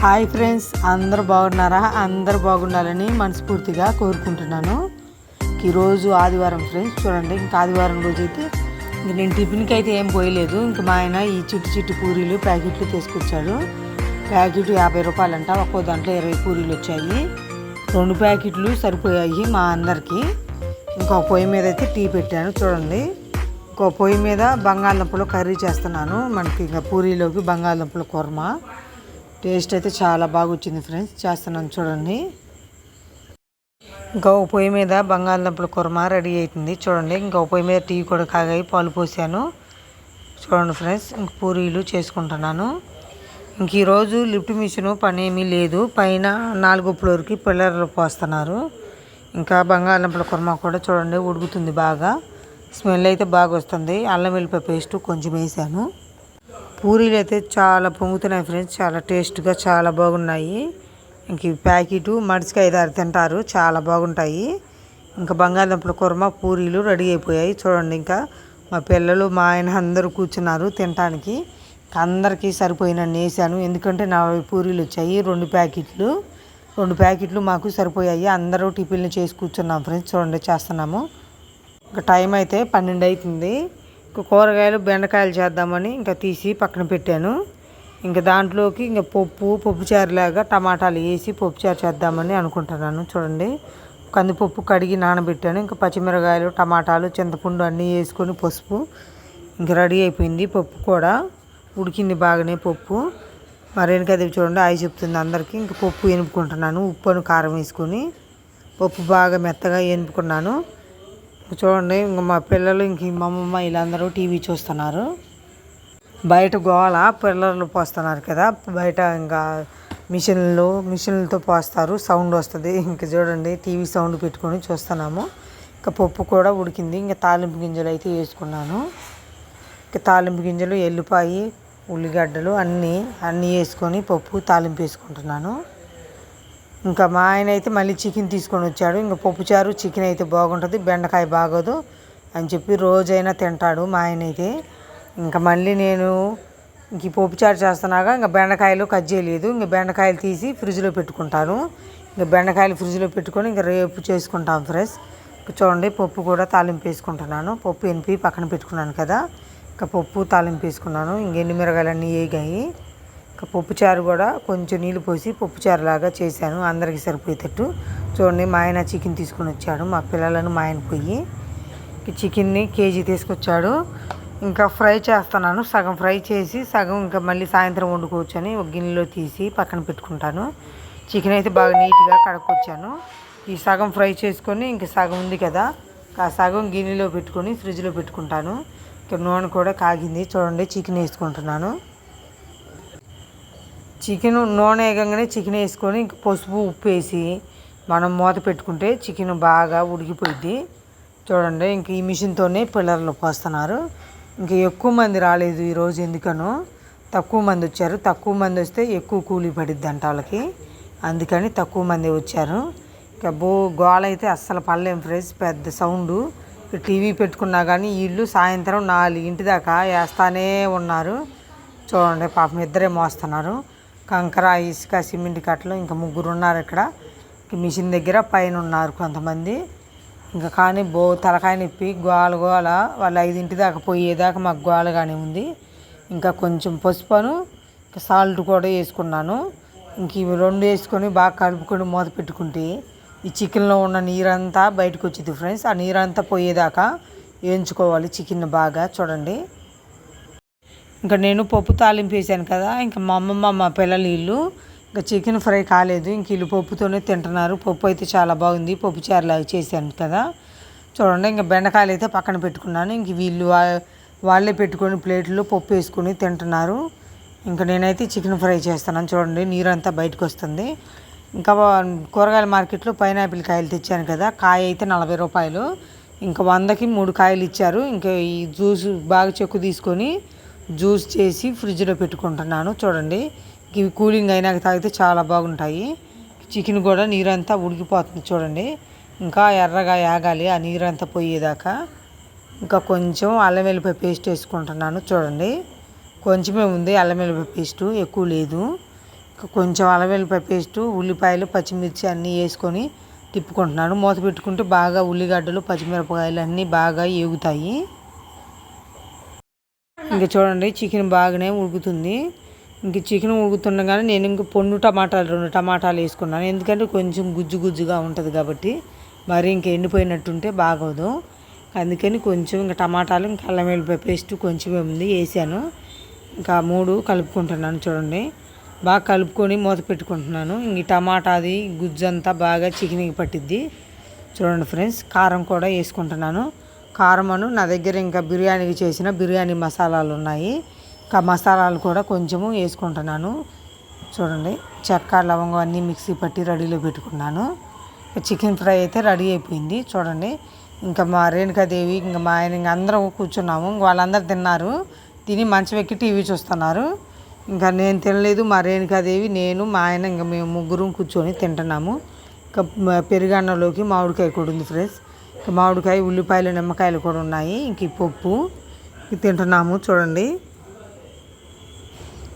Hi friends, అందరూ బాగున్నారా? అందరూ బాగుండాలని మనస్ఫూర్తిగా కోరుకుంటున్నాను. ఈరోజు ఆదివారం ఫ్రెండ్స్. చూడండి, ఇంకా ఆదివారం రోజు అయితే ఇంక నేను టిఫిన్కి అయితే ఏం పోయలేదు. ఇంక మా ఆయన ఈ చిట్టి పూరీలు ప్యాకెట్లు తీసుకొచ్చాడు. ప్యాకెట్ 50 రూపాయలంట. ఒక్కో దాంట్లో 20 పూరీలు వచ్చాయి. 2 ప్యాకెట్లు సరిపోయాయి మా అందరికీ. ఇంకో పొయ్యి మీద అయితే టీ పెట్టాను. చూడండి, ఇంకో పొయ్యి మీద బంగాళదుంపలు కర్రీ చేస్తున్నాను. మనకి ఇంకా పూరీలోకి బంగాళదుంపల కుర్మా. టేస్ట్ అయితే చాలా బాగా వచ్చింది ఫ్రెండ్స్. చేస్తున్నాను చూడండి. ఇంకో పొయ్యి మీద బంగాళదుంపల కుర్మా రెడీ అవుతుంది. చూడండి, ఇంకో పొయ్యి మీద టీ కూడా కాగాయి, పాలు పోసాను. చూడండి ఫ్రెండ్స్, ఇంక పూరీలు చేసుకుంటున్నాను. ఇంక ఈరోజు లిఫ్ట్ మిషన్ పని ఏమీ లేదు. పైన 4 ఫ్లోర్కి పిల్లర్లు పోస్తున్నారు. ఇంకా బంగాళదుంపల కుర్మా కూడా చూడండి ఉడుకుతుంది బాగా. స్మెల్ అయితే బాగా వస్తుంది. అల్లం వెల్లిపాయ పేస్ట్ కొంచెం వేసాను. పూరీలు అయితే చాలా పొంగుతున్నాయి ఫ్రెండ్స్. చాలా టేస్ట్గా చాలా బాగున్నాయి. ఇంక ఈ ప్యాకెటు మడిచికి 5-6 తింటారు. చాలా బాగుంటాయి. ఇంకా బంగాళదుంపల కుర్మా పూరీలు రెడీ అయిపోయాయి. చూడండి, ఇంకా మా పిల్లలు మా ఆయన అందరూ కూర్చున్నారు తినడానికి. అందరికీ సరిపోయినన్ని వేసాను. ఎందుకంటే 40 పూరీలు వచ్చాయి. 2 ప్యాకెట్లు మాకు సరిపోయాయి. అందరూ టిఫిన్లు చేసి కూర్చున్నాం ఫ్రెండ్స్. చూడండి, చేస్తున్నాము. ఇంకా టైం అయితే 12 అవుతుంది. ఇంకా కూరగాయలు బెండకాయలు చేద్దామని ఇంకా తీసి పక్కన పెట్టాను. ఇంకా దాంట్లోకి ఇంకా పప్పుచారులాగా టమాటాలు వేసి పప్పుచారు చేద్దామని అనుకుంటున్నాను. చూడండి, కందిపప్పు కడిగి నానబెట్టాను. ఇంకా పచ్చిమిరకాయలు, టమాటాలు, చింతపండు అన్నీ వేసుకొని పసుపు ఇంకా రెడీ అయిపోయింది. పప్పు కూడా ఉడికింది బాగానే పప్పు. మరేనకది చూడండి ఆయి చెప్తుంది అందరికీ. ఇంకా పప్పు ఎనుపుకుంటున్నాను. ఉప్పును కారం వేసుకొని పప్పు బాగా మెత్తగా ఎనుపుకున్నాను. చూడండి, ఇంక మా పిల్లలు ఇంక మా అమ్మమ్మ వీళ్ళందరూ టీవీ చూస్తున్నారు. బయట గోళ పిల్లలు పోస్తున్నారు కదా బయట. ఇంకా మిషన్లతో పోస్తారు, సౌండ్ వస్తుంది. ఇంకా చూడండి, టీవీ సౌండ్ పెట్టుకొని చూస్తున్నాము. ఇంకా పప్పు కూడా ఉడికింది. ఇంకా తాలింపు గింజలు అయితే వేసుకున్నాను. ఇంకా తాలింపు గింజలు, ఎల్లిపాయ, ఉల్లిగడ్డలు అన్నీ వేసుకొని పప్పు తాలింపు వేసుకుంటున్నాను. ఇంకా మా ఆయన అయితే మళ్ళీ చికెన్ తీసుకొని వచ్చాడు. ఇంకా పప్పుచారు చికెన్ అయితే బాగుంటుంది, బెండకాయ బాగోదు అని చెప్పి రోజైనా తింటాడు మా ఆయన అయితే. ఇంకా మళ్ళీ నేను ఇంక పప్పుచారు చేస్తున్నాగా ఇంకా బెండకాయలు కట్ చేయలేదు. ఇంకా బెండకాయలు తీసి ఫ్రిడ్జ్లో పెట్టుకుంటాను. ఇంకా బెండకాయలు ఫ్రిడ్జ్లో పెట్టుకొని ఇంకా రేపు చేసుకుంటాం ఫ్రెండ్స్. చూడండి, పప్పు కూడా తాలింపు వేసుకుంటున్నాను. పప్పు ఎనిపి పక్కన పెట్టుకున్నాను కదా, ఇంకా పప్పు తాలింపు వేసుకున్నాను. ఇంక ఎండుమిరగాయలు అన్నీ వేగాయి. ఇంకా పప్పుచారు కూడా కొంచెం నీళ్ళు పోసి పప్పుచారు లాగా చేశాను అందరికీ సరిపోయేటట్టు. చూడండి, మా ఆయన చికెన్ తీసుకొని వచ్చాడు. మా పిల్లలను మా ఆయన పోయి చికెన్ని కేజీ తీసుకొచ్చాడు. ఇంకా ఫ్రై చేస్తున్నాను. సగం ఫ్రై చేసి సగం ఇంకా మళ్ళీ సాయంత్రం వండుకోవచ్చు అని ఒక గిన్నెలో తీసి పక్కన పెట్టుకుంటాను. చికెన్ అయితే బాగా నీట్గా కడుక్కొచ్చాను. ఈ సగం ఫ్రై చేసుకొని ఇంకా సగం ఉంది కదా, ఆ సగం గిన్నెలో పెట్టుకొని ఫ్రిడ్జ్లో పెట్టుకుంటాను. ఇంకా నూనె కూడా కాగింది. చూడండి, చికెన్ వేసుకుంటున్నాను. చికెన్ నూనె వేగంగానే చికెన్ వేసుకొని ఇంక పసుపు ఉప్పు వేసి మనం మూత పెట్టుకుంటే చికెన్ బాగా ఉడికిపోయింది. చూడండి, ఇంక ఈ మిషన్తోనే పిల్లర్లు పోస్తున్నారు. ఇంకా ఎక్కువ మంది రాలేదు ఈరోజు. ఎందుకనో తక్కువ మంది వచ్చారు. తక్కువ మంది వస్తే ఎక్కువ కూలీ పడిద్ది అంట వాళ్ళకి. అందుకని తక్కువ మంది వచ్చారు. ఇంకా గోళ అయితే అస్సలు పడలేం ఫ్రెండ్స్. పెద్ద సౌండు. టీవీ పెట్టుకున్నా కానీ వీళ్ళు సాయంత్రం 4 దాకా వేస్తానే ఉన్నారు. చూడండి, పాపం ఇద్దరే మోస్తున్నారు. కంకర, ఇసుక, సిమెంట్ కట్టలు ఇంకా 3 ఉన్నారు ఇక్కడ. మిషన్ దగ్గర పైన ఉన్నారు కొంతమంది. ఇంకా కానీ తలకాయ నొప్పి గోల వాళ్ళు 5 దాకా పోయేదాకా మాకు గోలగానే ఉంది. ఇంకా కొంచెం పసుపును ఇంకా సాల్ట్ కూడా వేసుకున్నాను. ఇంక ఇవి 2 వేసుకొని బాగా కలుపుకొని మూత పెట్టుకుంటే ఈ చికెన్లో ఉన్న నీరంతా బయటకు వచ్చింది ఫ్రెండ్స్. ఆ నీరంతా పోయేదాకా వేయించుకోవాలి చికెన్ బాగా. చూడండి, ఇంకా నేను పప్పు తాలింపు వేసాను కదా, ఇంకా మా అమ్మమ్మ మా పిల్లలు వీళ్ళు ఇంకా చికెన్ ఫ్రై కాలేదు. ఇంక వీళ్ళు పప్పుతోనే తింటున్నారు. పప్పు అయితే చాలా బాగుంది. పప్పు చారులాగా చేశాను కదా. చూడండి, ఇంకా బెండకాయలు అయితే పక్కన పెట్టుకున్నాను. ఇంక వీళ్ళు వాళ్ళే పెట్టుకొని ప్లేట్లో పప్పు వేసుకొని తింటున్నారు. ఇంకా నేనైతే చికెన్ ఫ్రై చేస్తున్నాను. చూడండి, నీరంతా బయటకు వస్తుంది. ఇంకా కూరగాయల మార్కెట్లో పైనాపిల్ కాయలు తెచ్చాను కదా, కాయ అయితే 40 రూపాయలు. ఇంకా 100కి 3 కాయలు ఇచ్చారు. ఇంకా ఈ జ్యూస్ బాగా చెక్కు తీసుకొని జ్యూస్ చేసి ఫ్రిడ్జ్లో పెట్టుకుంటున్నాను. చూడండి, ఇవి కూలింగ్ అయినాక తాగితే చాలా బాగుంటాయి. చికెన్ కూడా నీరంతా ఉడికిపోతుంది. చూడండి, ఇంకా ఎర్రగా యాగాలి ఆ నీరంతా పోయేదాకా. ఇంకా కొంచెం అల్లం వెల్లిపాయ పేస్ట్ వేసుకుంటున్నాను. చూడండి, కొంచెమే ఉంది అల్లం వెల్లిపాయ పేస్టు, ఎక్కువ లేదు. కొంచెం అల్లం వెల్లిపాయ పేస్టు, ఉల్లిపాయలు, పచ్చిమిర్చి అన్నీ వేసుకొని తిప్పుకుంటున్నాను. మూత పెట్టుకుంటే బాగా ఉల్లిగడ్డలు, పచ్చిమిరపకాయలు అన్నీ బాగా ఏగుతాయి. ఇంకా చూడండి చికెన్ బాగానే ఉడుకుతుంది. ఇంక చికెన్ ఉడుకుతుండగానే నేను ఇంక పొండు టమాటాలు 2 టమాటాలు వేసుకున్నాను. ఎందుకంటే కొంచెం గుజ్జు గుజ్జుగా ఉంటుంది కాబట్టి, మరి ఇంక ఎండిపోయినట్టుంటే బాగోదు. అందుకని కొంచెం ఇంకా టమాటాలు, ఇంకా అల్లం వెల్లిపాయ పేస్ట్ కొంచెమే ఉంది వేసాను. ఇంకా 3 కలుపుకుంటున్నాను. చూడండి బాగా కలుపుకొని మూత పెట్టుకుంటున్నాను. ఇంక ఈ టమాటాది గుజ్జు అంతా బాగా చికెన్కి పట్టిద్ది. చూడండి ఫ్రెండ్స్, కారం కూడా వేసుకుంటున్నాను. కారమను నా దగ్గర ఇంకా బిర్యానీకి చేసిన బిర్యానీ మసాలాలు ఉన్నాయి. ఇంకా మసాలాలు కూడా కొంచెము వేసుకుంటున్నాను. చూడండి చెక్క, లవంగం అన్నీ మిక్సీ పట్టి రెడీలో పెట్టుకున్నాను. చికెన్ ఫ్రై అయితే రెడీ అయిపోయింది. చూడండి ఇంకా మా రేణుకాదేవి, ఇంకా మా ఆయన, ఇంకా అందరం కూర్చున్నాము. ఇంక వాళ్ళందరూ తిన్నారు. తిని మంచం ఎక్కి టీవీ చూస్తున్నారు. ఇంకా నేను తినలేదు. మా రేణుకాదేవి, నేను, మా ఆయన, ఇంకా మేము ముగ్గురం కూర్చొని తింటున్నాము. ఇంకా పెరుగన్నంలోకి మామిడికాయ కూడా ఉంది ఫ్రెండ్స్. ఇంకా మామిడికాయ, ఉల్లిపాయలు, నిమ్మకాయలు కూడా ఉన్నాయి. ఇంక ఈ పప్పు తింటున్నాము. చూడండి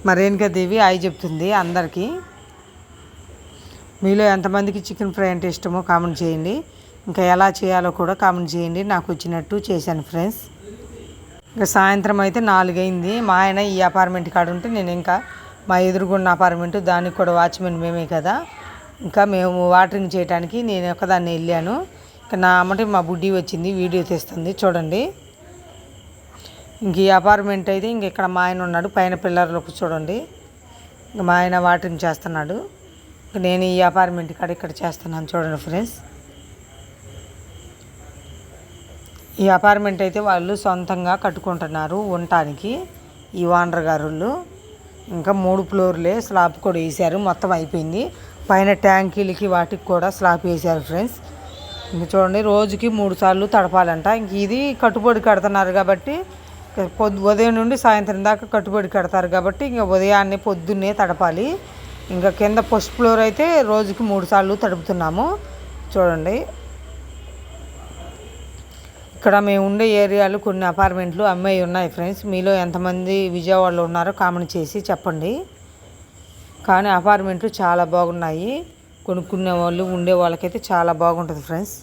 మా రేణుకాదేవి హాయ్ చెప్తుంది అందరికీ. మీలో ఎంతమందికి చికెన్ ఫ్రై అంటే ఇష్టమో కామెంట్ చేయండి. ఇంకా ఎలా చేయాలో కూడా కామెంట్ చేయండి. నాకు వచ్చినట్టు చేశాను ఫ్రెండ్స్. ఇంకా సాయంత్రం అయితే 4 అయింది. మా ఆయన ఈ అపార్ట్మెంట్ కాడ ఉంటే నేను ఇంకా మా ఎదురుగున్న అపార్ట్మెంట్, దానికి కూడా వాచ్మెన్ మేమే కదా, ఇంకా మేము వాటరింగ్ చేయడానికి నేను ఒక్కదాన్ని వెళ్ళాను. ఇంకా నా అమ్మటి మా బుడ్డి వచ్చింది, వీడియో తీస్తుంది. చూడండి ఇంక ఈ అపార్ట్మెంట్ అయితే ఇంక ఇక్కడ మా ఆయన ఉన్నాడు పైన పిల్లర్లకు. చూడండి ఇంక మా ఆయన వాటరింగ్ చేస్తున్నాడు. ఇంక నేను ఈ అపార్ట్మెంట్ కాడ ఇక్కడ చేస్తున్నాను. చూడండి ఫ్రెండ్స్, ఈ అపార్ట్మెంట్ అయితే వాళ్ళు సొంతంగా కట్టుకుంటున్నారు ఉండటానికి ఈ ఓనర్ గారు. ఇంకా 3 ఫ్లోర్లే, స్లాబ్ కూడా వేసారు. మొత్తం అయిపోయింది. పైన ట్యాంకీలకి వాటికి కూడా స్లాబ్ వేసారు ఫ్రెండ్స్. ఇంక చూడండి రోజుకి 3 సార్లు తడపాలంట. ఇంక ఇది కట్టుబడి కడుతున్నారు కాబట్టి ఉదయం నుండి సాయంత్రం దాకా కట్టుబడి కడతారు కాబట్టి ఇంకా ఉదయాన్నే పొద్దున్నే తడపాలి. ఇంకా కింద ఫస్ట్ ఫ్లోర్ అయితే రోజుకి 3 సార్లు తడుపుతున్నాము. చూడండి ఇక్కడ మేము ఉండే ఏరియాలు కొన్ని అపార్ట్మెంట్లు అమ్మాయి ఉన్నాయి ఫ్రెండ్స్. మీలో ఎంతమంది విజయవాడలో ఉన్నారో కామెంట్ చేసి చెప్పండి. కానీ అపార్ట్మెంట్లు చాలా బాగున్నాయి. కొనుక్కునే వాళ్ళు, ఉండే వాళ్ళకైతే చాలా బాగుంటుంది ఫ్రెండ్స్.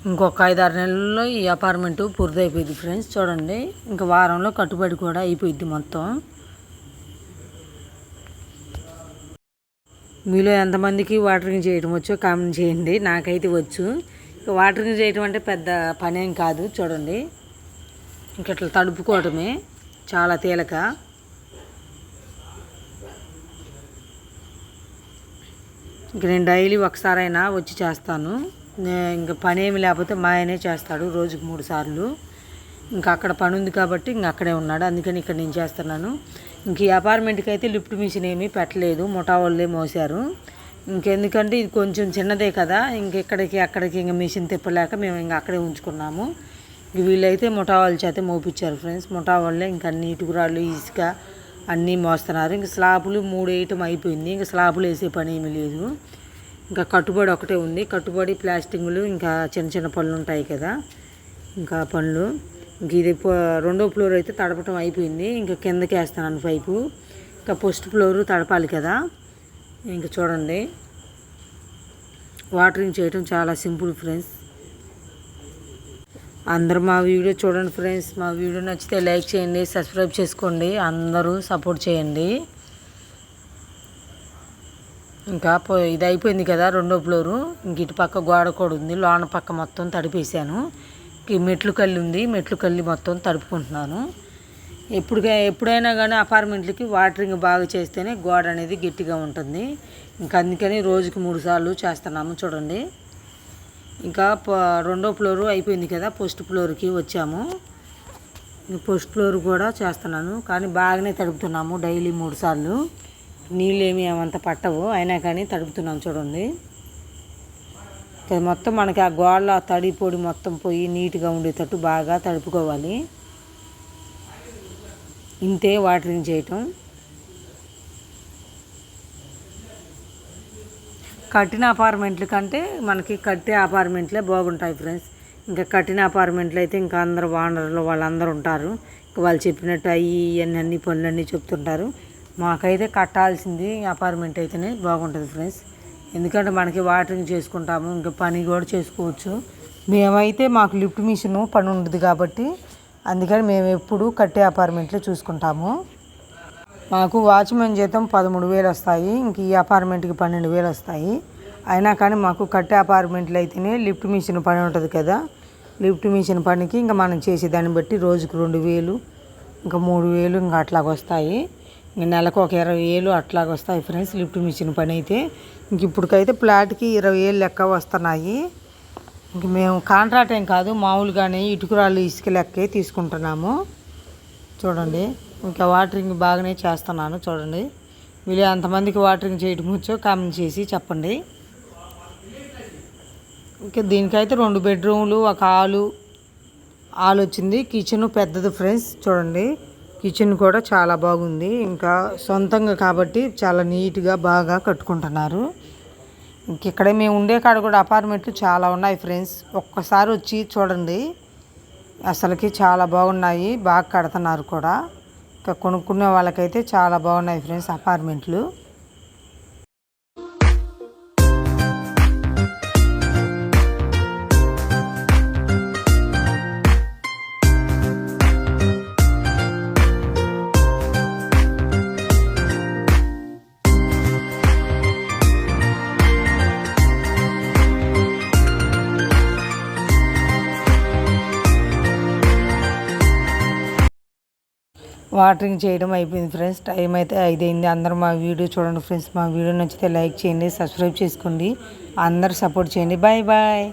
ఇంకొక 5-6 నెలల్లో ఈ అపార్ట్మెంటు పూర్తయిపోయింది ఫ్రెండ్స్. చూడండి ఇంక వారంలో కట్టుబడి కూడా అయిపోయింది మొత్తం. మీలో ఎంతమందికి వాటరింగ్ చేయడం వచ్చో కామెంట్ చేయండి. నాకైతే వచ్చు. వాటరింగ్ చేయడం అంటే పెద్ద పనేం కాదు. చూడండి ఇంక ఇట్లా తడుపుకోవటమే చాలా తేలిక. ఇంక నేను డైలీ ఒకసారైనా వచ్చి చేస్తాను. ఇంకా పని ఏమి లేకపోతే మా ఆయనే చేస్తాడు రోజుకి 3 సార్లు. ఇంకా అక్కడ పని ఉంది కాబట్టి ఇంక అక్కడే ఉన్నాడు, అందుకని ఇక్కడ నేను చేస్తున్నాను. ఇంక ఈ అపార్ట్మెంట్కి అయితే లిఫ్ట్ మిషన్ ఏమీ పెట్టలేదు, ముఠా వాళ్ళే మోసారు. ఇంకెందుకంటే ఇది కొంచెం చిన్నదే కదా, ఇంకెక్కడికి అక్కడికి ఇంకా మిషన్ తిప్పలేక మేము ఇంకా అక్కడే ఉంచుకున్నాము. ఇంక వీళ్ళైతే ముఠా వాళ్ళ చేతే మోపించారు ఫ్రెండ్స్. ముఠా వాళ్ళే ఇంకా అన్ని ఇటుకురాళ్ళు, ఇసుక అన్నీ మోస్తున్నారు. ఇంక స్లాబులు 3 వేయటం అయిపోయింది. ఇంకా స్లాబులు వేసే పని ఏమీ లేదు. ఇంకా కట్టుబడి ఒకటే ఉంది. కట్టుబడి, ప్లాస్టింగ్లు, ఇంకా చిన్న చిన్న పనులు ఉంటాయి కదా, ఇంకా పనులు. ఇంక ఇది 2వ ఫ్లోర్ అయితే తడపటం అయిపోయింది. ఇంకా కిందకి వేస్తున్నాను పైపు. ఇంకా ఫస్ట్ ఫ్లోరు తడపాలి కదా. ఇంకా చూడండి వాటరింగ్ చేయటం చాలా సింపుల్ ఫ్రెండ్స్. అందరూ మా వీడియో చూడండి ఫ్రెండ్స్. మా వీడియో నచ్చితే లైక్ చేయండి, సబ్స్క్రైబ్ చేసుకోండి, అందరూ సపోర్ట్ చేయండి. ఇంకా ఇది అయిపోయింది కదా 2వ ఫ్లోరు. ఇంక ఇటు పక్క గోడ కూడా ఉంది, లోన పక్క మొత్తం తడిపేశాను. ఈ మెట్లు కల్లి ఉంది, మెట్లు కల్లి మొత్తం తడుపుకుంటున్నాను. ఎప్పుడైనా కానీ అపార్ట్మెంట్లకి వాటరింగ్ బాగా చేస్తేనే గోడ అనేది గట్టిగా ఉంటుంది. ఇంకా అందుకని రోజుకి 3 సార్లు చేస్తున్నాము. చూడండి ఇంకా రెండో ఫ్లోరు అయిపోయింది కదా, ఫస్ట్ ఫ్లోర్కి వచ్చాము. ఫస్ట్ ఫ్లోర్ కూడా చేస్తున్నాను, కానీ బాగానే తడుపుతున్నాము డైలీ 3 సార్లు. నీళ్ళు ఏమి ఏమంత పట్టవు, అయినా కానీ తడుపుతున్నాం చూడండి. మొత్తం మనకి ఆ గోళ్ళ తడి పొడి మొత్తం పోయి నీట్గా ఉండేటట్టు బాగా తడుపుకోవాలి. ఇంతే వాటరింగ్ చేయటం. కట్టిన అపార్ట్మెంట్ల కంటే మనకి కట్టే అపార్ట్మెంట్లే బాగుంటాయి ఫ్రెండ్స్. ఇంకా కట్టిన అపార్ట్మెంట్లు అయితే ఇంకా అందరు ఓనర్లు వాళ్ళందరూ ఉంటారు. ఇంకా వాళ్ళు చెప్పినట్టు అన్ని పనులన్నీ చెప్తుంటారు. మాకైతే కట్టాల్సింది అపార్ట్మెంట్ అయితేనే బాగుంటుంది ఫ్రెండ్స్. ఎందుకంటే మనకి వాటరింగ్ చేసుకుంటాము, ఇంకా పని కూడా చేసుకోవచ్చు. మేమైతే మాకు లిఫ్ట్ మిషన్ పని ఉండదు కాబట్టి అందుకని మేము ఎప్పుడు కట్టే అపార్ట్మెంట్లో చూసుకుంటాము. మాకు వాచ్మెన్ జీతం 13,000 వస్తాయి, ఇంక ఈ అపార్ట్మెంట్కి 12,000 వస్తాయి. అయినా కానీ మాకు కట్టే అపార్ట్మెంట్లు అయితేనే లిఫ్ట్ మిషన్ పని ఉంటుంది కదా, లిఫ్ట్ మిషన్ పనికి ఇంకా మనం చేసే దాన్ని బట్టి రోజుకు 2,000 ఇంకా 3,000 ఇంకా అట్లాగ వస్తాయి. ఇంక నెలకు ఒక 20,000 అట్లాగ వస్తాయి ఫ్రెండ్స్ లిఫ్ట్ మిషన్ పని అయితే. ఇంక ఇప్పటికైతే ఫ్లాట్కి 20,000 లెక్క వస్తున్నాయి. ఇంక మేము కాంట్రాక్ట్ ఏం కాదు, మామూలుగానే ఇటుకురాళ్ళు ఇసుక లెక్కే తీసుకుంటున్నాము చూడండి. ఇంకా వాటరింగ్ బాగానే చేస్తున్నాను చూడండి. వీళ్ళు ఎంతమందికి వాటరింగ్ చేయడం వచ్చో కామెంట్ చేసి చెప్పండి. ఇంకా దీనికైతే 2 బెడ్రూమ్లు, ఒక హాల్ వచ్చింది. కిచెన్ పెద్దది ఫ్రెండ్స్ చూడండి. కిచెన్ కూడా చాలా బాగుంది. ఇంకా సొంతంగా కాబట్టి చాలా నీట్గా బాగా కట్టుకుంటున్నారు. ఇంకెక్కడే మేము ఉండే కాడ కూడా అపార్ట్మెంట్లు చాలా ఉన్నాయి ఫ్రెండ్స్. ఒక్కసారి వచ్చి చూడండి, అసలుకి చాలా బాగున్నాయి, బాగా కడుతున్నారు కూడా. ఇంకా కొనుక్కునే వాళ్ళకైతే చాలా బాగున్నాయి ఫ్రెండ్స్ అపార్ట్మెంట్లు. వాటరింగ్ చేయడం అయిపోయింది ఫ్రెండ్స్. టైం అయితే 5 అయింది. అందరూ మా వీడియో చూడండి ఫ్రెండ్స్. మా వీడియో నచ్చితే లైక్ చేయండి, సబ్స్క్రైబ్ చేసుకోండి, అందరూ సపోర్ట్ చేయండి. Bye bye.